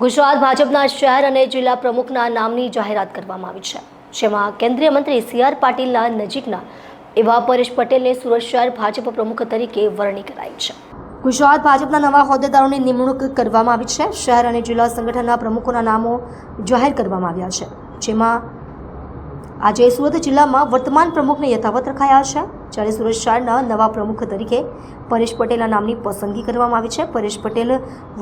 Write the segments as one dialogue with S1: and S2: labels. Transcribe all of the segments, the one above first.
S1: ગુજરાત ભાજપના શહેર અને જિલ્લા પ્રમુખના નામની જાહેરાત કરવામાં આવી છે, જેમાં કેન્દ્રીય મંત્રી સી.આર. પાટીલના નજીકના એવા પરેશ પટેલને સુરત શહેર ભાજપ પ્રમુખ તરીકે વરણી કરાઈ છે। ગુજરાત ભાજપના નવા હોદ્દેદારોની નિમણૂક કરવામાં આવી છે। શહેર અને જિલ્લા સંગઠનના પ્રમુખોના નામો જાહેર કરવામાં આવ્યા છે, જેમાં આજે સુરત જિલ્લામાં વર્તમાન પ્રમુખને યથાવત રખાયા છે, જ્યારે સુરત શહેરના નવા પ્રમુખ તરીકે પરેશ પટેલના નામની પસંદગી કરવામાં આવી છે। પરેશ પટેલ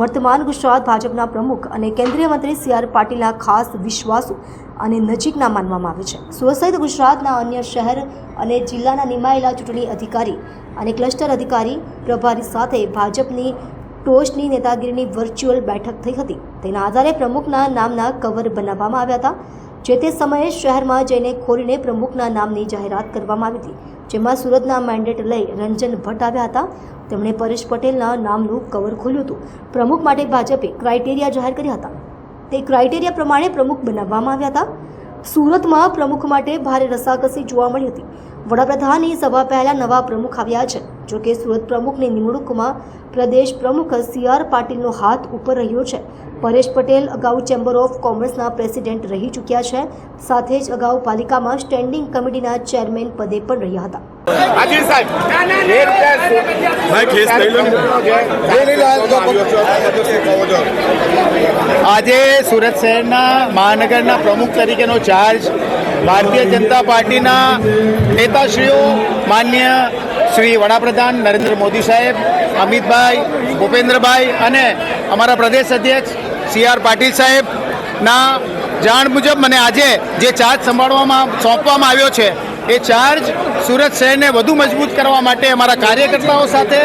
S1: વર્તમાન ગુજરાત ભાજપના પ્રમુખ અને કેન્દ્રીય મંત્રી સી.આર. પાટીલના ખાસ વિશ્વાસુ અને નજીકના માનવામાં આવે છે। સુરત સહિત ગુજરાતના અન્ય શહેર અને જિલ્લાના નિમાયેલા ચૂંટણી અધિકારી અને ક્લસ્ટર અધિકારી પ્રભારી સાથે ભાજપની ટોચની નેતાગીરીની વર્ચ્યુઅલ બેઠક થઈ હતી। તેના આધારે પ્રમુખના નામના કવર બનાવવામાં આવ્યા હતા। જે તે સમયે શહેરમાં જઈને ખોલીને પ્રમુખના નામની જાહેરાત કરવામાં આવી હતી, જેમાં સુરતના મેન્ડેટ લઈ રંજન ભટ્ટ આવ્યા હતા। તેમણે પરેશ પટેલના નામનું કવર ખોલ્યું હતું। પ્રમુખ માટે ભાજપે ક્રાઇટેરિયા જાહેર કર્યા હતા, તે ક્રાઇટેરિયા પ્રમાણે પ્રમુખ બનાવવામાં આવ્યા હતા। સુરતમાં પ્રમુખ માટે ભારે રસાકસી જોવા મળી હતી। વડાપ્રધાનની સભા પહેલા નવા પ્રમુખ આવ્યા છે। જોકે સુરત પ્રમુખની નિમણૂકમાં પ્રદેશ પ્રમુખ સી.આર. પાટીલનો હાથ ઉપર રહ્યો છે। પરેશ પટેલ અગાઉ ચેમ્બર ઓફ કોમર્સના પ્રેસિડેન્ટ રહી ચૂક્યા છે, સાથે જ અગાઉ પાલિકામાં સ્ટેન્ડિંગ કમિટીના ચેરમેન પદે પણ રહ્યા હતા।
S2: આજે સુરત શહેરના મહાનગરના પ્રમુખ તરીકેનો ચાર્જ ભારતીય જનતા પાર્ટીના નેતાશ્રીઓ માન્ય શ્રી વડાપ્રધાન નરેન્દ્ર મોદી સાહેબ, અમિતભાઈ, ભૂપેન્દ્રભાઈ અને અમારા પ્રદેશ અધ્યક્ષ સી.આર. પાટીલ સાહેબના જાણ મુજબ મને આજે જે ચાર્જ સોંપવામાં આવ્યો છે, એ ચાર્જ સુરત શહેરને વધુ મજબૂત કરવા માટે અમારા કાર્યકર્તાઓ સાથે,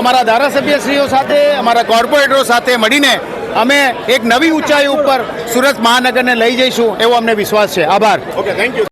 S2: અમારા ધારાસભ્યશ્રીઓ સાથે, અમારા કોર્પોરેટરો સાથે મળીને અમે એક નવી ઊંચાઈ ઉપર સુરત મહાનગરને લઈ જઈશું એવો અમને વિશ્વાસ છે। આભાર।
S3: Okay, thank you.